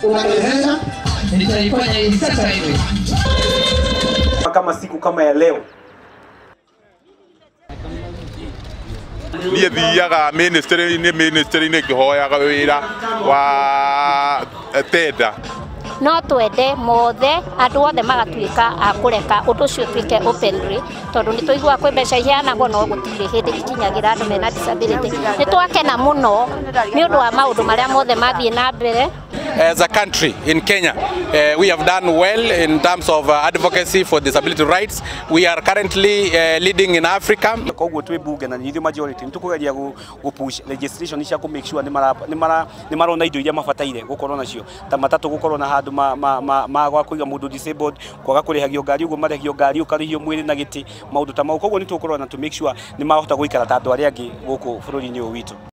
unareheza nitaifanya hivi sasa hivi. Kama siku kama ya leo niĩ thiaga ministry-inĩ ngĩhoyaga wĩra wa tenda no twende mothe andũ othe magatuĩka a kũreka ũndũ ũcio ũtuĩke openly tondũ nĩ tũiguaga kwĩ mbeca iheanagwo no gũtirĩ hĩndĩ ikinyagĩra andũ mena disability. Nĩ twakena mũno nĩ ũndũ wa maũndũ marĩa mothe mathiĩ na mbere. As a country in Kenya, we have done well in terms of advocacy for disability rights. We are currently leading in Africa. Koguo twĩ bunge na nyithio majority nĩtũkũgeria push legislation cia ku make sure nĩ marona indo iria mabataire gũkorwo nacio ta matatũ gũkorwo na handũ ma gwa kũiga mũndũ disabled, kwaga kũrĩhagio ngari ũguo marĩhagio ngari ũkarĩhio mwĩrĩ na gĩtĩ, maũndũ ta mau. Koguo nĩ tũkũrora na to make sure nĩ mahota gũikara ta andũ arĩa angĩ gũkũ bũrũri-inĩ ũyũ witũ.